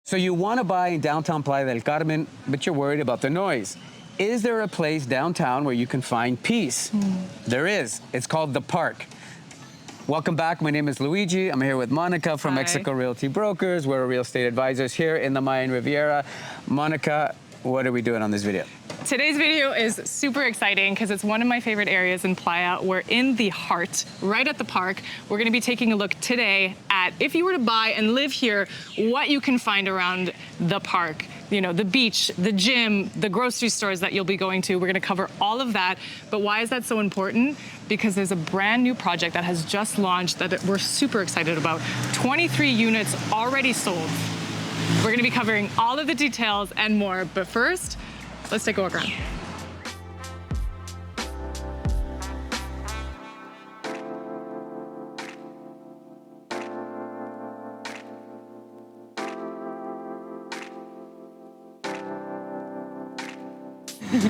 So you want to buy in downtown Playa del Carmen, but you're worried about the noise. Is there a place downtown where you can find peace? There is. It's called The Park. Welcome back. My name is Luigi. I'm here with Monica from Hi. Mexico Realty Brokers. We're real estate advisors here in the Mayan Riviera. Monica, what are we doing on this video? Today's video is super exciting because it's one of my favorite areas in Playa. We're in the heart, right at the park. We're going to be taking a look today at, if you were to buy and live here, what you can find around the park. You know, the beach, the gym, the grocery stores that you'll be going to. We're going to cover all of that. But why is that so important? Because there's a brand new project that has just launched that we're super excited about. 23 units already sold. We're going to be covering all of the details and more. But first, let's take a walk around.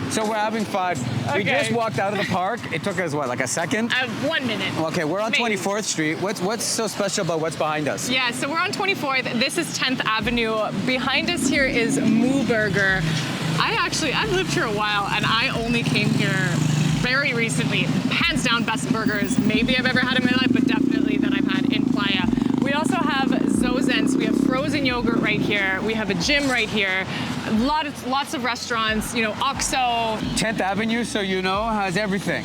So we're having fun. We just walked out of the park. It took us, what, like a second? 1 minute. Okay, we're on Maybe. 24th Street. What's so special about what's behind us? Yeah, so we're on 24th. This is 10th Avenue. Behind us here is Moo Burger. I've lived here a while, and I only came here very recently. Hands down, best burgers maybe I've ever had in my life, but definitely that I've had in Playa. We also have Zozen, so we have frozen yogurt right here. We have a gym right here. Lots of restaurants, you know, Oxxo. 10th Avenue, so you know, has everything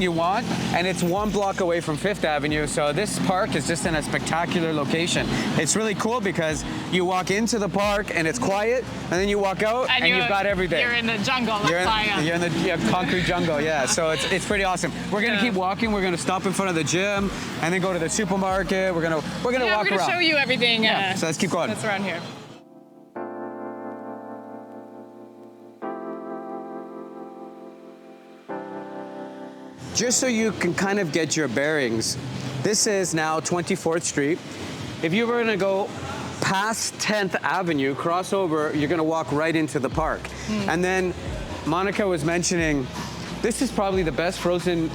you want, and it's 1 block away from 5th Avenue, so this park is just in a spectacular location. It's really cool because you walk into the park and it's quiet, and then you walk out and you've got everything. You're in the jungle, like Playa. You're in the concrete jungle, yeah, so it's pretty awesome. We're gonna keep walking, we're gonna stop in front of the gym, and then go to the supermarket, we're gonna walk around. We're gonna show you everything. So let's keep going. That's around here. Just so you can kind of get your bearings, this is now 24th Street. If you were gonna go past 10th Avenue, cross over, you're gonna walk right into the park. And then Monica was mentioning, this is probably the best frozen,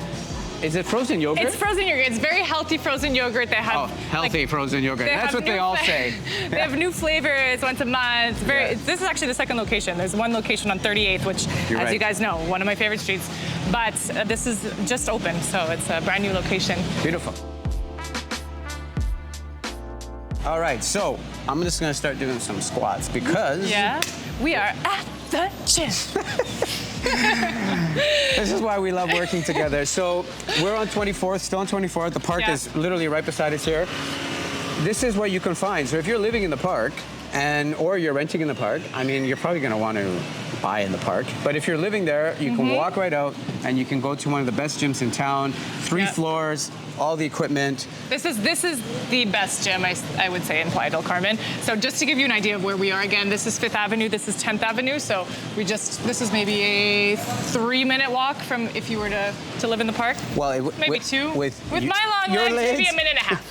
is it frozen yogurt? It's frozen yogurt. It's very healthy frozen yogurt. They have healthy frozen yogurt. That's what they all say. They have new flavors once a month. This is actually the second location. There's one location on 38th, which, as you guys know, one of my favorite streets. But this is just open, so it's a brand new location. Beautiful. All right, so I'm just gonna start doing some squats because we are at the gym. This is why we love working together. So we're on 24th, still on 24th. The park is literally right beside us here. This is what you can find. So if you're living in the park or you're renting in the park, I mean, you're probably gonna want to buy in the park. But if you're living there, you can walk right out and you can go to one of the best gyms in town, 3 floors, all the equipment. This is the best gym, I would say, in Playa del Carmen. So just to give you an idea of where we are, again, this is 5th Avenue, this is 10th Avenue. So this is maybe a 3-minute walk from if you were to live in the park. Well, maybe 2. With my long legs, maybe a minute and a half.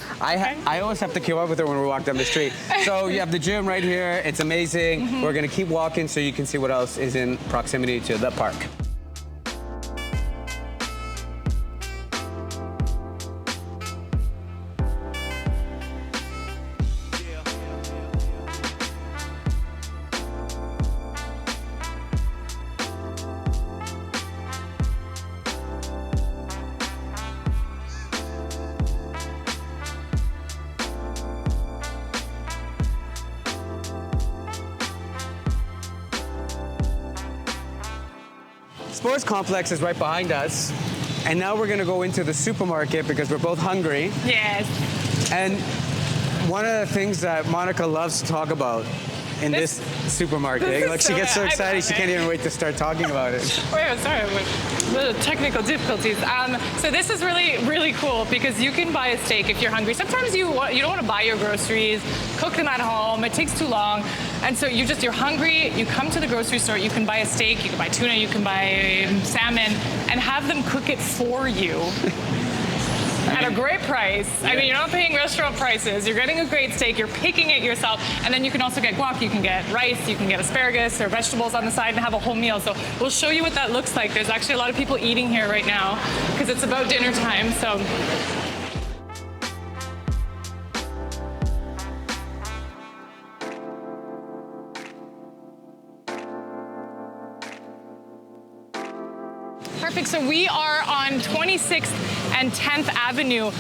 I always have to keep up with her when we walk down the street. So you have the gym right here. It's amazing. We're gonna keep walking so you can see what else is in proximity to the park. Sports complex is right behind us, and now we're gonna go into the supermarket because we're both hungry. Yes. And one of the things that Monica loves to talk about in this supermarket, like she gets so excited she can't even wait to start talking about it. Wait, sorry, with little technical difficulties. So this is really, really cool because you can buy a steak if you're hungry. Sometimes you don't want to buy your groceries, cook them at home. It takes too long. And so you're hungry, you come to the grocery store, you can buy a steak, you can buy tuna, you can buy salmon, and have them cook it for you. At a great price. I mean, you're not paying restaurant prices. You're getting a great steak. You're picking it yourself. And then you can also get guac. You can get rice. You can get asparagus or vegetables on the side and have a whole meal. So we'll show you what that looks like. There's actually a lot of people eating here right now because it's about dinner time. So perfect. So we are on 26th and 10th Avenue.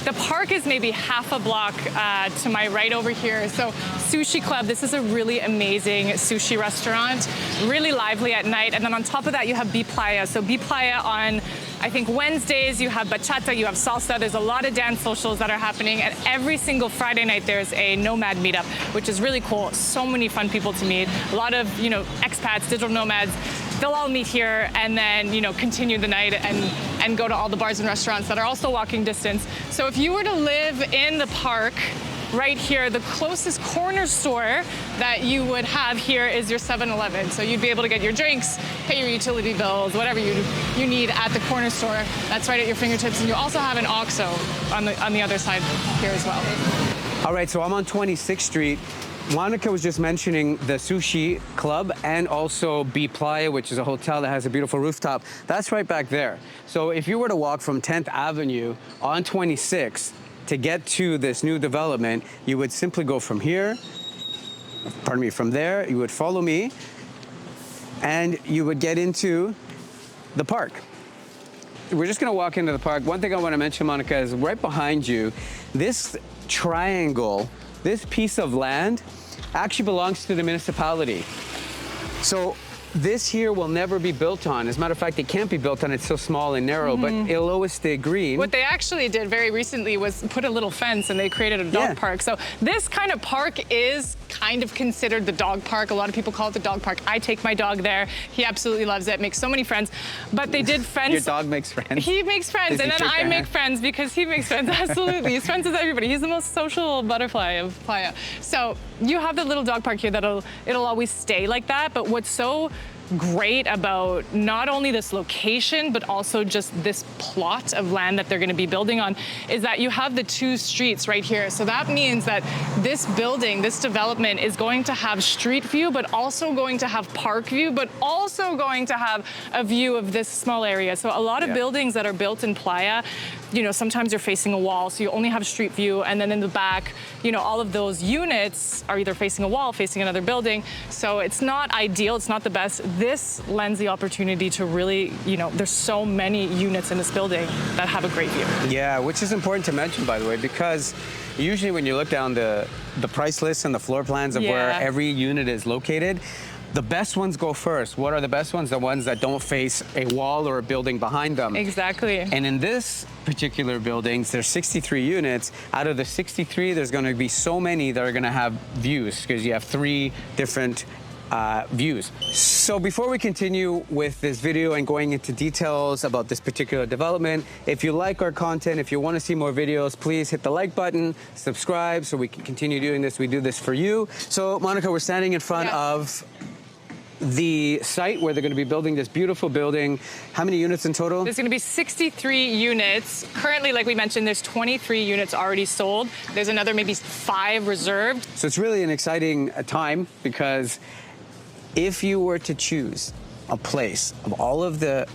The park is maybe half a block to my right over here. So Sushi Club, this is a really amazing sushi restaurant, really lively at night. And then on top of that, you have B Playa. So B Playa on, I think, Wednesdays, you have bachata, you have salsa. There's a lot of dance socials that are happening. And every single Friday night, there's a nomad meetup, which is really cool. So many fun people to meet. A lot of, expats, digital nomads. They'll all meet here and then, continue the night and go to all the bars and restaurants that are also walking distance. So if you were to live in the park right here, the closest corner store that you would have here is your 7-Eleven. So you'd be able to get your drinks, pay your utility bills, whatever you need at the corner store. That's right at your fingertips. And you also have an Oxxo on the other side here as well. All right, so I'm on 26th Street. Monica was just mentioning the Sushi Club and also B Playa, which is a hotel that has a beautiful rooftop. That's right back there. So if you were to walk from 10th Avenue on 26th to get to this new development, you would simply go from here, from there, you would follow me, and you would get into the park. We're just gonna walk into the park. One thing I wanna mention, Monica, is right behind you, this triangle, this piece of land actually belongs to the municipality. So this here will never be built on. As a matter of fact, it can't be built on. It's so small and narrow, but it'll always stay green. What they actually did very recently was put a little fence and they created a dog park. So this kind of park is kind of considered the dog park. A lot of people call it the dog park. I take my dog there. He absolutely loves it, makes so many friends. But they did fence. Your dog makes friends? He makes friends, and then I make friends because he makes friends. Absolutely. He's friends with everybody. He's the most social butterfly of Playa. So you have the little dog park here it'll always stay like that. But what's so great about not only this location, but also just this plot of land that they're going to be building on is that you have the two streets right here. So that means that this building, this development is going to have street view, but also going to have park view, but also going to have a view of this small area. So a lot of buildings that are built in Playa, sometimes you're facing a wall, so you only have street view, and then in the back, all of those units are either facing a wall, facing another building. So it's not ideal, it's not the best. This lends the opportunity to really, there's so many units in this building that have a great view. Yeah, which is important to mention, by the way, because usually when you look down the price list and the floor plans of where every unit is located, the best ones go first. What are the best ones? The ones that don't face a wall or a building behind them. Exactly. And in this particular buildings, there's 63 units. Out of the 63, there's going to be so many that are going to have views because you have 3 different views. So before we continue with this video and going into details about this particular development, if you like our content, if you want to see more videos, please hit the like button, subscribe so we can continue doing this. We do this for you. So Monica, we're standing in front of the site where they're going to be building this beautiful building. How many units in total? There's going to be 63 units. Currently, like we mentioned, there's 23 units already sold. There's another maybe 5 reserved. So it's really an exciting time because if you were to choose a place of all of the,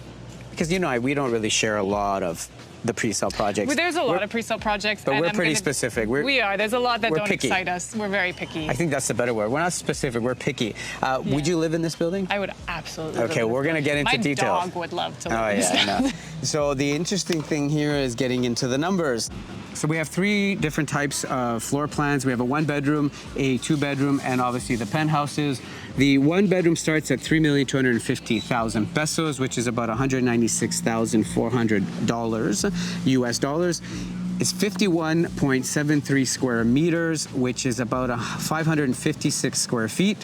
because we don't really share a lot of the pre-sale projects. Well, there's a lot of pre-sale projects. But we're pretty specific. We are. There's a lot that don't picky. excite us. We're very picky. I think that's the better word. We're not specific. We're picky. Would you live in this building? I would absolutely. Okay, we're going to get into details. My dog would love to live in this building. I know. So the interesting thing here is getting into the numbers. So we have 3 different types of floor plans. We have a 1-bedroom, a 2-bedroom, and obviously the penthouses. The 1-bedroom starts at 3,250,000 pesos, which is about $196,400 US dollars. It's 51.73 square meters, which is about 556 square feet.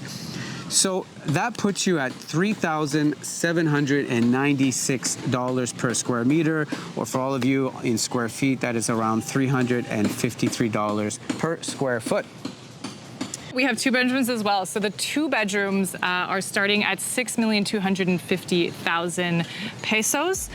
So that puts you at $3,796 per square meter, or for all of you in square feet, that is around $353 per square foot. We have 2 bedrooms as well. So the 2 bedrooms are starting at 6,250,000 pesos,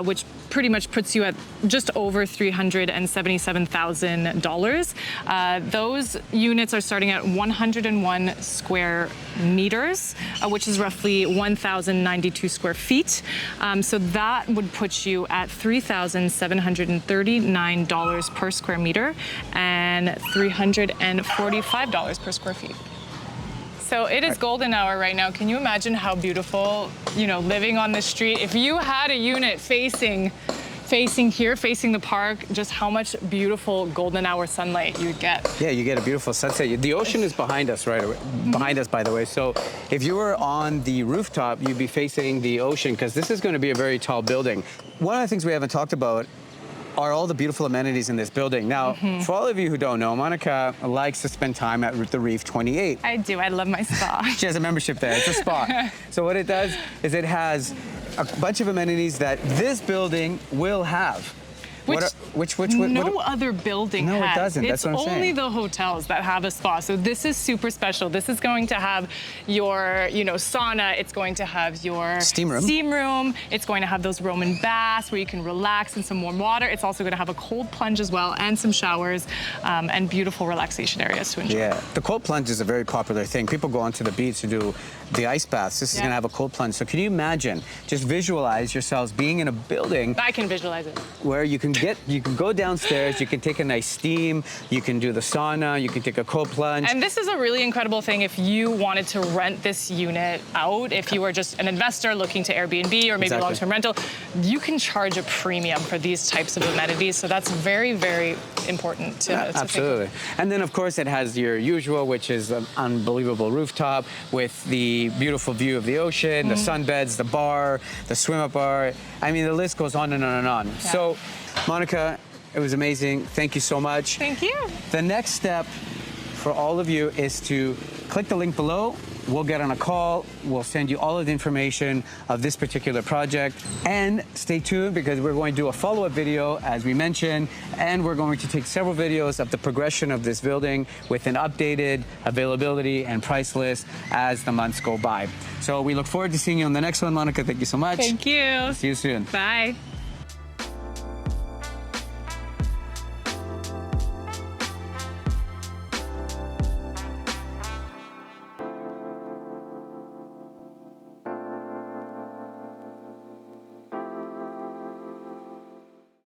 which pretty much puts you at just over $377,000. Those units are starting at 101 square meters, which is roughly 1,092 square feet. So that would put you at $3,739 per square meter and $345 per square feet. So So it is golden hour right now. Can you imagine how beautiful, you know, living on the street? If you had a unit facing here, facing the park, just how much beautiful golden hour sunlight you'd get. Yeah, you get a beautiful sunset. The ocean is behind us, right away, behind us, by the way. So if you were on the rooftop, you'd be facing the ocean because this is going to be a very tall building. One of the things we haven't talked about are all the beautiful amenities in this building. Now, for all of you who don't know, Monica likes to spend time at the Reef 28. I do. I love my spa. She has a membership there. It's a spa. So what it does is it has a bunch of amenities that this building will have. Which no other building has. No, it doesn't. It's That's what I'm saying. only the hotels that have a spa. So this is super special. This is going to have your, you know, sauna. It's going to have your steam room. It's going to have those Roman baths where you can relax in some warm water. It's also going to have a cold plunge as well and some showers and beautiful relaxation areas to enjoy. Yeah, the cold plunge is a very popular thing. People go onto the beach to do the ice baths. This is going to have a cold plunge. So can you imagine, just visualize yourselves being in a building. I can visualize it. Where you can go downstairs, you can take a nice steam, you can do the sauna, you can take a cold plunge. And this is a really incredible thing if you wanted to rent this unit out, if you were just an investor looking to Airbnb or maybe long-term rental, you can charge a premium for these types of amenities. So that's very, very important to absolutely. And then of course it has your usual, which is an unbelievable rooftop with the beautiful view of the ocean, the sunbeds, the bar, the swim-up bar. I mean, the list goes on and on and on. Yeah. So, Monica, it was amazing. Thank you so much. Thank you. The next step for all of you is to click the link below. We'll get on a call. We'll send you all of the information of this particular project. And stay tuned because we're going to do a follow-up video, as we mentioned, and we're going to take several videos of the progression of this building with an updated availability and price list as the months go by. So we look forward to seeing you on the next one, Monica. Thank you so much. Thank you. See you soon. Bye.